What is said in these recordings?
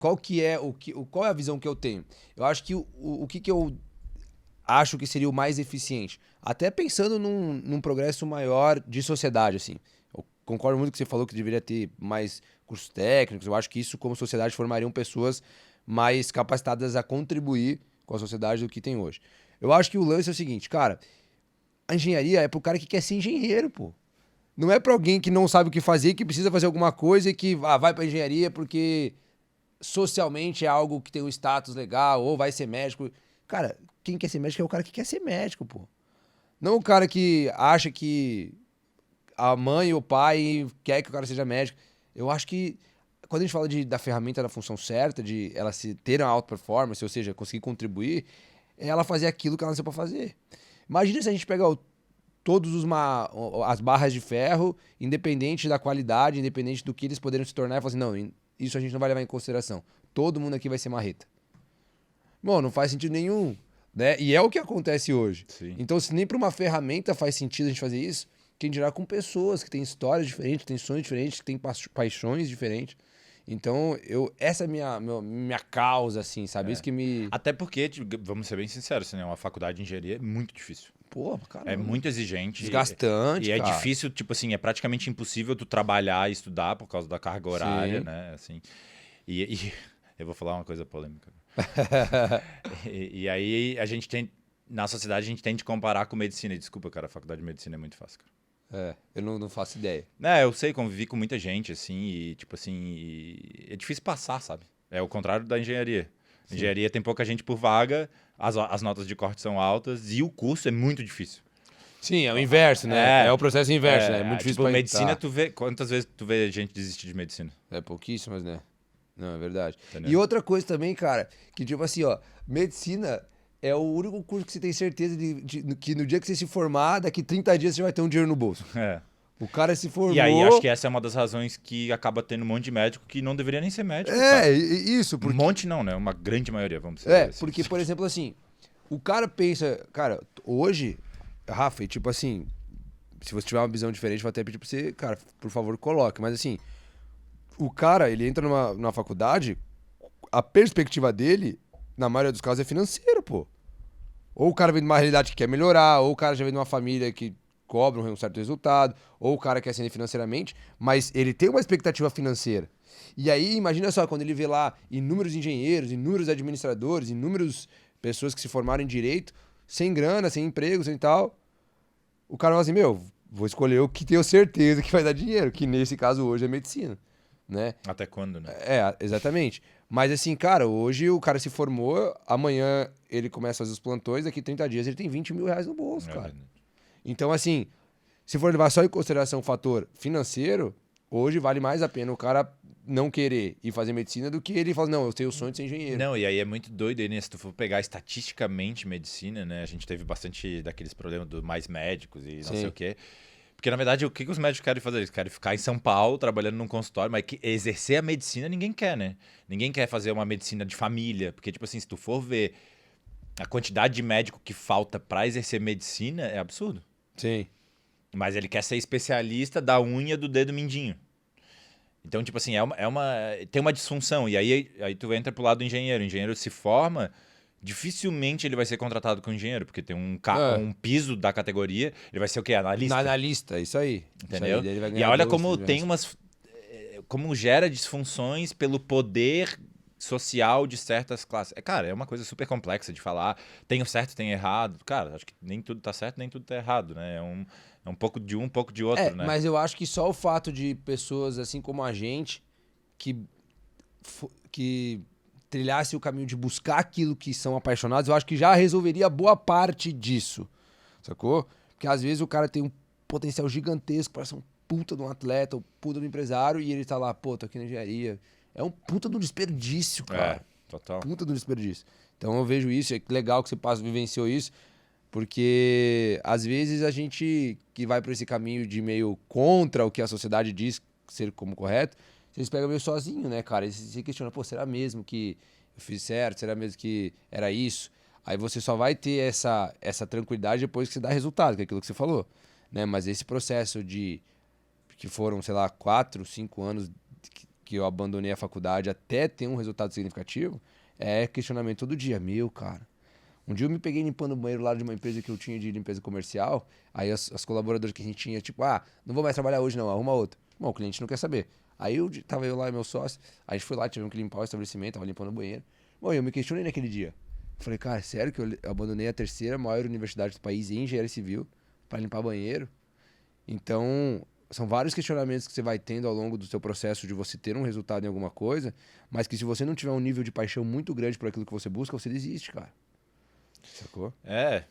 qual é a visão que eu tenho? Eu acho que o que eu acho que seria o mais eficiente. Até pensando num progresso maior de sociedade, assim. Eu concordo muito com o que você falou que deveria ter mais cursos técnicos. Eu acho que isso, como sociedade, formariam pessoas mais capacitadas a contribuir com a sociedade do que tem hoje. Eu acho que o lance é o seguinte, cara, a engenharia é pro cara que quer ser engenheiro, pô. Não é pra alguém que não sabe o que fazer, que precisa fazer alguma coisa e que vai pra engenharia porque socialmente é algo que tem um status legal, ou vai ser médico. Cara, quem quer ser médico é o cara que quer ser médico, pô. Não o cara que acha que a mãe ou o pai quer que o cara seja médico. Eu acho que quando a gente fala da ferramenta da função certa, de ela se ter uma alta performance, ou seja, conseguir contribuir, é ela fazer aquilo que ela nasceu pra fazer. Imagina se a gente pega todos as barras de ferro, independente da qualidade, independente do que eles poderiam se tornar, e falar assim, não, isso a gente não vai levar em consideração. Todo mundo aqui vai ser marreta. Bom, não faz sentido nenhum, né? E é o que acontece hoje. Sim. Então, se nem para uma ferramenta faz sentido a gente fazer isso, quem dirá com pessoas que têm histórias diferentes, que têm sonhos diferentes, que têm paixões diferentes. Então, essa é a minha causa, assim, sabe? Isso que me... Até porque, vamos ser bem sinceros, né? Uma faculdade de engenharia é muito difícil. Pô, caramba. É muito exigente. Desgastante, E é cara. difícil, tipo assim, é praticamente impossível tu trabalhar e estudar por causa da carga horária, Sim. né? Assim, e eu vou falar uma coisa polêmica. E aí a gente tem, na sociedade, a gente tem de comparar com medicina. E desculpa, cara, a faculdade de medicina é muito fácil, cara. Eu não faço ideia. Eu sei, convivi com muita gente, assim, e tipo assim, é difícil passar, sabe? É o contrário da engenharia. Sim. Engenharia tem pouca gente por vaga, as notas de corte são altas e o curso é muito difícil. Sim, é o inverso, né? É o processo inverso, né? É muito difícil tipo, pra medicina, entrar. quantas vezes tu vê gente desistir de medicina? É pouquíssimas, né? Não, é verdade. Entendeu? E outra coisa também, cara, que tipo assim, ó, medicina é o único curso que você tem certeza que no dia que você se formar, daqui 30 dias você vai ter um dinheiro no bolso. É. O cara se formou... E aí, acho que essa é uma das razões que acaba tendo um monte de médico que não deveria nem ser médico, cara. Isso, Um porque... monte não, né? Uma grande maioria, vamos dizer assim. porque, por exemplo, assim, o cara pensa, cara, hoje, Rafa, e tipo assim, se você tiver uma visão diferente, vou até pedir pra você, cara, por favor, coloque, mas assim, o cara, ele entra numa faculdade, a perspectiva dele, na maioria dos casos, é financeira, pô. Ou o cara vem de uma realidade que quer melhorar, ou o cara já vem de uma família que cobra um certo resultado, ou o cara quer ascender financeiramente, mas ele tem uma expectativa financeira. E aí, imagina só, quando ele vê lá inúmeros engenheiros, inúmeros administradores, inúmeras pessoas que se formaram em direito, sem grana, sem emprego, sem tal, o cara fala assim, meu, vou escolher o que tenho certeza que vai dar dinheiro, que nesse caso hoje é medicina, né? Até quando, né? Exatamente. Mas assim, cara, hoje o cara se formou, amanhã ele começa a fazer os plantões, daqui 30 dias ele tem 20 mil reais no bolso, cara. Verdade. Então, assim, se for levar só em consideração o fator financeiro, hoje vale mais a pena o cara não querer ir fazer medicina do que ele falar, não, eu tenho o sonho de ser engenheiro. Não, e aí é muito doido aí, né? Se tu for pegar estatisticamente medicina, né? A gente teve bastante daqueles problemas do mais médicos e não Sim. sei o quê. Porque, na verdade, o que os médicos querem fazer? Eles querem ficar em São Paulo, trabalhando num consultório, mas exercer a medicina ninguém quer, né? Ninguém quer fazer uma medicina de família. Porque, tipo assim, se tu for ver a quantidade de médico que falta pra exercer medicina, é absurdo. Sim. Mas ele quer ser especialista da unha do dedo mindinho. Então, tipo assim, tem uma disfunção. E aí tu entra pro lado do engenheiro. O engenheiro se forma, dificilmente ele vai ser contratado como engenheiro, porque tem um piso da categoria. Ele vai ser o quê? Analista. Analista, isso aí. Entendeu? Isso aí, ele vai E ganhar olha 12, como 13 tem reais. como gera disfunções pelo poder social de certas classes. Cara, é uma coisa super complexa de falar. Tem o certo, tem o errado. Cara, acho que nem tudo tá certo, nem tudo tá errado, né? É um pouco de um pouco de outro, né? Mas eu acho que só o fato de pessoas assim como a gente que trilhasse o caminho de buscar aquilo que são apaixonados, eu acho que já resolveria boa parte disso, sacou? Porque às vezes o cara tem um potencial gigantesco para ser um puta de um atleta, um puta de um empresário, e ele tá lá, pô, tô aqui na engenharia. É um puta de um desperdício, cara. Total. Puta de um desperdício. Então eu vejo isso, é legal que você vivenciou isso, porque às vezes a gente que vai por esse caminho de meio contra o que a sociedade diz ser como correto, vocês pegam meio sozinho, né, cara? E você se questiona, pô, será mesmo que eu fiz certo? Será mesmo que era isso? Aí você só vai ter essa tranquilidade depois que você dá resultado, que é aquilo que você falou, né? Mas esse processo que foram, sei lá, 4, 5 anos que eu abandonei a faculdade até ter um resultado significativo, é questionamento todo dia. Meu, cara. Um dia eu me peguei limpando o banheiro lá de uma empresa que eu tinha de limpeza comercial. Aí as colaboradoras que a gente tinha, tipo, não vou mais trabalhar hoje não, arruma outro. Bom, o cliente não quer saber. Aí tava eu lá e meu sócio, a gente foi lá, tivemos que limpar o estabelecimento, tava limpando o banheiro. Bom, eu me questionei naquele dia. Falei, cara, sério que eu abandonei a terceira maior universidade do país em engenharia civil para limpar banheiro? Então, são vários questionamentos que você vai tendo ao longo do seu processo de você ter um resultado em alguma coisa, mas que se você não tiver um nível de paixão muito grande por aquilo que você busca, você desiste, cara. Sacou? É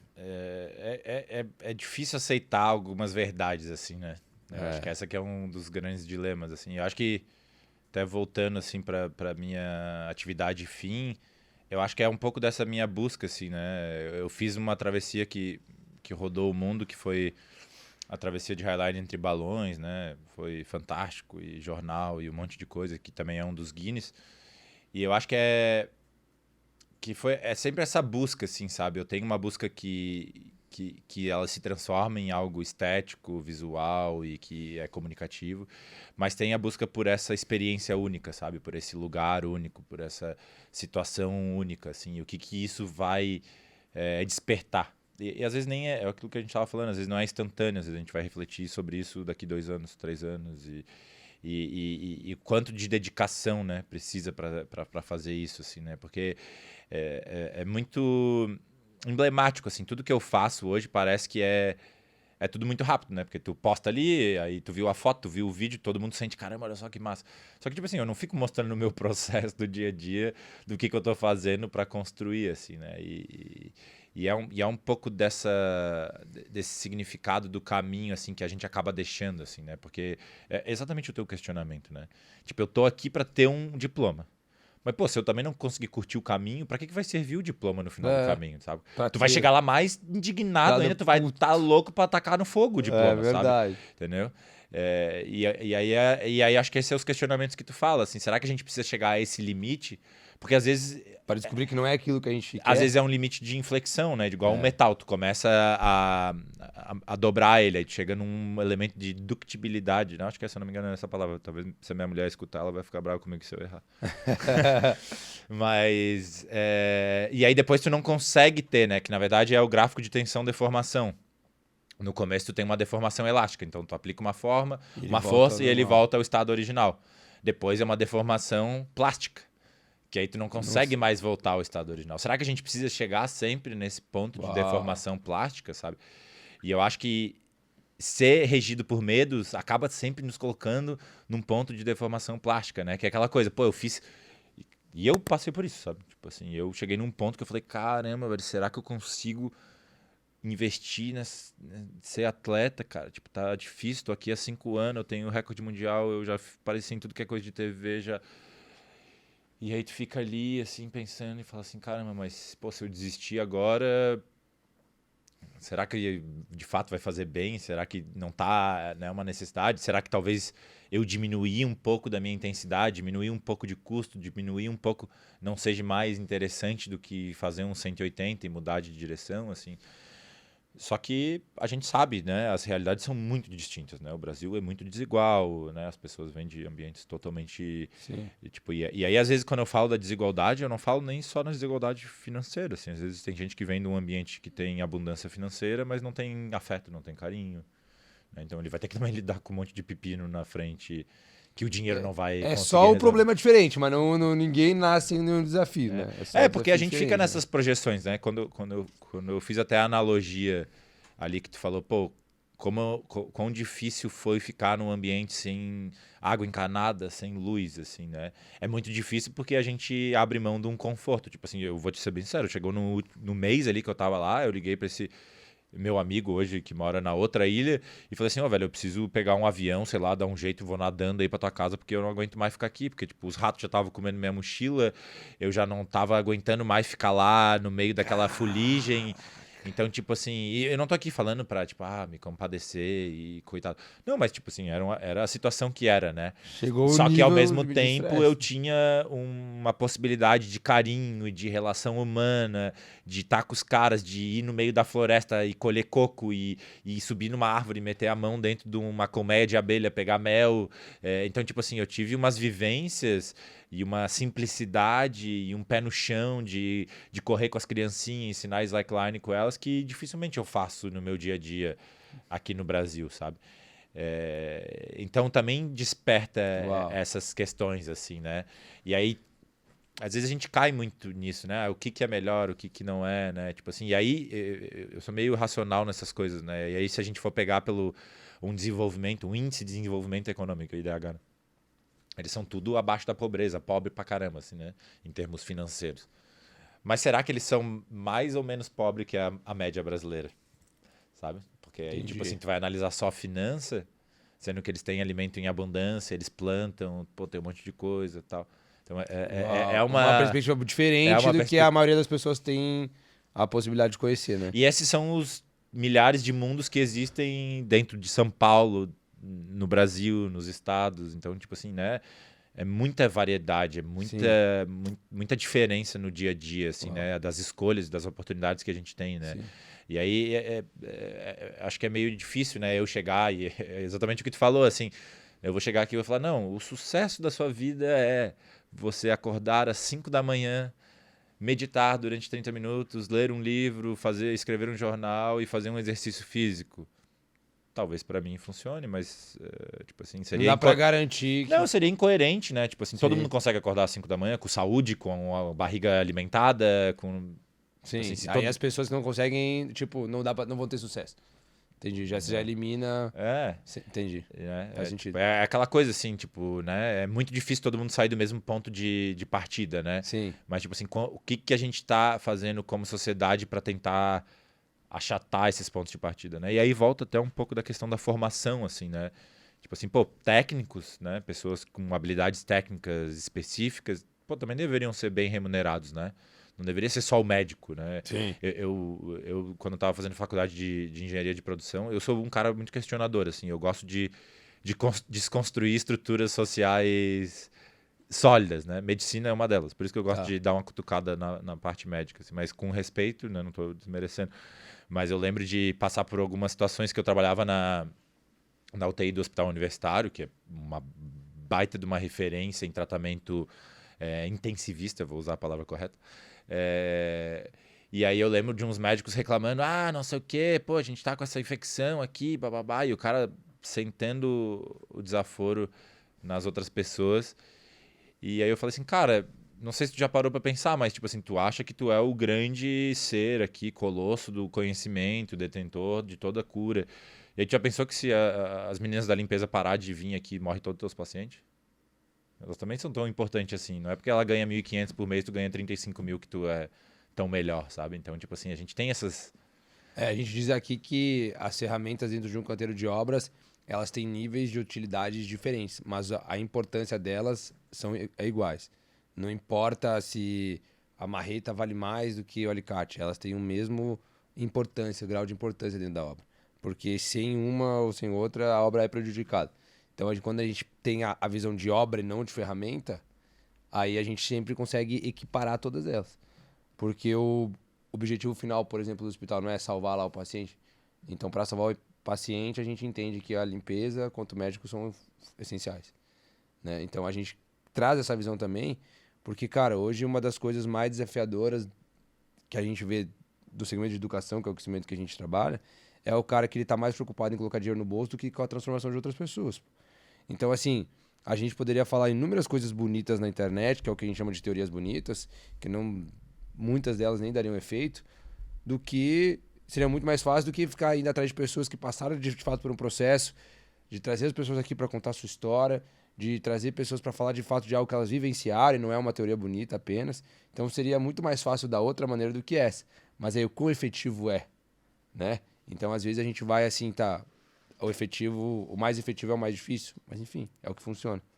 difícil aceitar algumas verdades, assim, né? Eu acho que essa aqui é um dos grandes dilemas, assim. Eu acho que, até voltando, assim, pra minha atividade fim, eu acho que é um pouco dessa minha busca, assim, né? Eu fiz uma travessia que rodou o mundo, que foi a travessia de Highline entre balões, né? Foi fantástico, e jornal, e um monte de coisa, que também é um dos Guinness. E eu acho que é sempre essa busca, assim, sabe? Eu tenho uma busca que ela se transforma em algo estético, visual e que é comunicativo, mas tem a busca por essa experiência única, sabe? Por esse lugar único, por essa situação única, assim. E o que isso vai despertar. E às vezes nem é aquilo que a gente estava falando, às vezes não é instantâneo, às vezes a gente vai refletir sobre isso daqui 2 anos, 3 anos e quanto de dedicação, né, precisa para fazer isso, assim, né? Porque é muito emblemático, assim, tudo que eu faço hoje parece que é tudo muito rápido, né? Porque tu posta ali, aí tu viu a foto, tu viu o vídeo, todo mundo sente, caramba, olha só que massa. Só que, tipo assim, eu não fico mostrando o meu processo do dia a dia, do que eu tô fazendo para construir, assim, né? E é um pouco desse significado do caminho, assim, que a gente acaba deixando, assim, né? Porque é exatamente o teu questionamento, né? Tipo, eu tô aqui para ter um diploma. Mas, pô, se eu também não conseguir curtir o caminho, pra que vai servir o diploma no final do caminho, sabe? Tu vai chegar lá mais indignado ainda, tu vai estar louco pra atacar no fogo o diploma, verdade. sabe? Entendeu? E aí acho que esses são os questionamentos que tu fala, assim, será que a gente precisa chegar a esse limite? Porque às vezes... Para descobrir que não é aquilo que a gente quer. Às vezes é um limite de inflexão, né? Igual um metal, tu começa a dobrar ele, aí tu chega num elemento de ductibilidade, né? Acho que, se eu não me engano, é essa palavra. Talvez se a minha mulher escutar, ela vai ficar brava comigo se eu errar. Mas... E aí depois tu não consegue ter, né? Que na verdade é o gráfico de tensão-deformação. No começo tu tem uma deformação elástica, então tu aplica uma forma, uma força e ele volta ao estado original. Depois é uma deformação plástica, que aí tu não consegue mais voltar ao estado original. Será que a gente precisa chegar sempre nesse ponto de deformação plástica, sabe? E eu acho que ser regido por medos acaba sempre nos colocando num ponto de deformação plástica, né? Que é aquela coisa, pô, eu fiz... E eu passei por isso, sabe? Tipo assim, eu cheguei num ponto que eu falei, caramba, velho, será que eu consigo investir ser atleta, cara? Tipo, tá difícil, tô aqui há 5 anos, eu tenho recorde mundial, eu já apareci em tudo que é coisa de TV, já... E aí tu fica ali, assim, pensando e fala assim, caramba, mas, pô, se eu desistir agora, será que de fato vai fazer bem? Será que não tá, né, uma necessidade? Será que talvez eu diminuir um pouco da minha intensidade, diminuir um pouco de custo, diminuir um pouco, não seja mais interessante do que fazer um 180 e mudar de direção, assim? Só que a gente sabe, né? As realidades são muito distintas, né? O Brasil é muito desigual, né? As pessoas vêm de ambientes totalmente... Tipo, e aí, às vezes, quando eu falo da desigualdade, eu não falo nem só na desigualdade financeira, assim. Às vezes tem gente que vem de um ambiente que tem abundância financeira, mas não tem afeto, não tem carinho, né? Então ele vai ter que também lidar com um monte de pepino na frente que o dinheiro não vai conseguir só resolver. um problema diferente, mas ninguém nasce em nenhum desafio, né? Porque a gente fica nessas projeções, né? Quando eu fiz até a analogia ali que tu falou, pô, quão difícil foi ficar num ambiente sem água encanada, sem luz, assim, né? É muito difícil porque a gente abre mão de um conforto. Tipo assim, eu vou te ser bem sincero, chegou no mês ali que eu tava lá, eu liguei pra esse meu amigo hoje que mora na outra ilha e falei assim, velho, eu preciso pegar um avião, sei lá, dar um jeito, vou nadando aí pra tua casa porque eu não aguento mais ficar aqui, porque tipo, os ratos já estavam comendo minha mochila, eu já não tava aguentando mais ficar lá no meio daquela fuligem Então, tipo assim, e eu não tô aqui falando pra, tipo, me compadecer e coitado. Não, mas, tipo assim, era a situação que era, né? Chegou o Só que ao nível mesmo de tempo eu estresse. tinha uma possibilidade de carinho, e de relação humana, de estar com os caras, de ir no meio da floresta e colher coco e subir numa árvore, meter a mão dentro de uma colmeia de abelha, pegar mel. Então, tipo assim, eu tive umas vivências e uma simplicidade e um pé no chão de correr com as criancinhas, ensinar slackline com elas, que dificilmente eu faço no meu dia a dia aqui no Brasil, sabe? Então também desperta Uau. essas questões, assim, né? E aí, às vezes a gente cai muito nisso, né? O que é melhor, o que não é, né? Tipo assim, e aí eu sou meio racional nessas coisas, né? E aí se a gente for pegar pelo um desenvolvimento, um índice de desenvolvimento econômico, IDH, né? Eles são tudo abaixo da pobreza, pobre pra caramba, assim, né? Em termos financeiros. Mas será que eles são mais ou menos pobres que a média brasileira? Sabe? Porque aí, tipo assim, Entendi. tu vai analisar só a finança, sendo que eles têm alimento em abundância, eles plantam, pô, tem um monte de coisa e tal. Então Uau. Uma perspectiva é diferente uma do que a perspectiva. maioria das pessoas tem a possibilidade de conhecer, né? E esses são os milhares de mundos que existem dentro de São Paulo, no Brasil, nos estados. Então, tipo assim, né? É muita variedade, é Sim. muita diferença no dia a dia, assim, Uau. né? Das escolhas, das oportunidades que a gente tem, né? Sim. E aí acho que é meio difícil, né? Eu chegar e é exatamente o que tu falou, assim. Eu vou chegar aqui e vou falar, não, o sucesso da sua vida é você acordar às 5 da manhã, meditar durante 30 minutos, ler um livro, escrever um jornal e fazer um exercício físico. Talvez para mim funcione, mas tipo assim, Não dá pra garantir não, que. seria incoerente, né? Tipo assim, todo mundo Sim. consegue acordar às 5 da manhã com saúde, com a barriga alimentada, com. Tipo assim, Sim. se Aí todo. as pessoas que não conseguem, tipo, não vão ter sucesso. Entendi. Você já Exato. elimina. É. Entendi. Faz Tipo, sentido. é aquela coisa assim, tipo, né? É muito difícil todo mundo sair do mesmo ponto de partida, né? Sim. Mas, tipo assim, o que a gente tá fazendo como sociedade para tentar achatar esses pontos de partida, né? E aí volta até um pouco da questão da formação, assim, né? Tipo assim, pô, técnicos, né? Pessoas com habilidades técnicas específicas, pô, também deveriam ser bem remunerados, né? Não deveria ser só o médico, né? Sim. Quando eu tava fazendo faculdade de engenharia de produção, eu sou um cara muito questionador, assim. Eu gosto de desconstruir estruturas sociais sólidas, né? Medicina é uma delas. Por isso que eu gosto Tá. de dar uma cutucada na parte médica, assim, mas com respeito, né? Não estou desmerecendo. Mas eu lembro de passar por algumas situações que eu trabalhava na UTI do Hospital Universitário, que é uma baita de uma referência em tratamento intensivista, vou usar a palavra correta. E aí eu lembro de uns médicos reclamando, não sei o quê, pô, a gente tá com essa infecção aqui, bababá, e o cara sentando o desaforo nas outras pessoas. E aí eu falei assim, cara, não sei se tu já parou pra pensar, mas tipo assim, tu acha que tu é o grande ser aqui, colosso do conhecimento, detentor de toda a cura. E aí tu já pensou que se as meninas da limpeza parar de vir aqui, morre todos os teus pacientes? Elas também são tão importantes assim. Não é porque ela ganha 1.500 por mês, tu ganha 35 mil que tu é tão melhor, sabe? Então, tipo assim, a gente tem essas... A gente diz aqui que as ferramentas dentro de um canteiro de obras, elas têm níveis de utilidades diferentes, mas a importância delas é iguais. Não importa se a marreta vale mais do que o alicate, elas têm o mesmo importância, grau de importância dentro da obra. Porque sem uma ou sem outra, a obra é prejudicada. Então, quando a gente tem a visão de obra e não de ferramenta, aí a gente sempre consegue equiparar todas elas. Porque o objetivo final, por exemplo, do hospital não é salvar lá o paciente. Então, para salvar o paciente, a gente entende que a limpeza quanto o médico são essenciais, né? Então, a gente traz essa visão também, porque, cara, hoje uma das coisas mais desafiadoras que a gente vê do segmento de educação, que é o segmento que a gente trabalha, é o cara que ele tá mais preocupado em colocar dinheiro no bolso do que com a transformação de outras pessoas. Então, assim, a gente poderia falar inúmeras coisas bonitas na internet, que é o que a gente chama de teorias bonitas, que não muitas delas nem dariam efeito, do que seria muito mais fácil do que ficar indo atrás de pessoas que passaram de fato por um processo, de trazer as pessoas aqui para contar a sua história, de trazer pessoas para falar de fato de algo que elas vivenciaram e não é uma teoria bonita apenas. Então seria muito mais fácil da outra maneira do que essa. Mas aí o quão efetivo é, né? Então às vezes a gente vai assim, tá, o mais efetivo é o mais difícil, mas enfim, é o que funciona.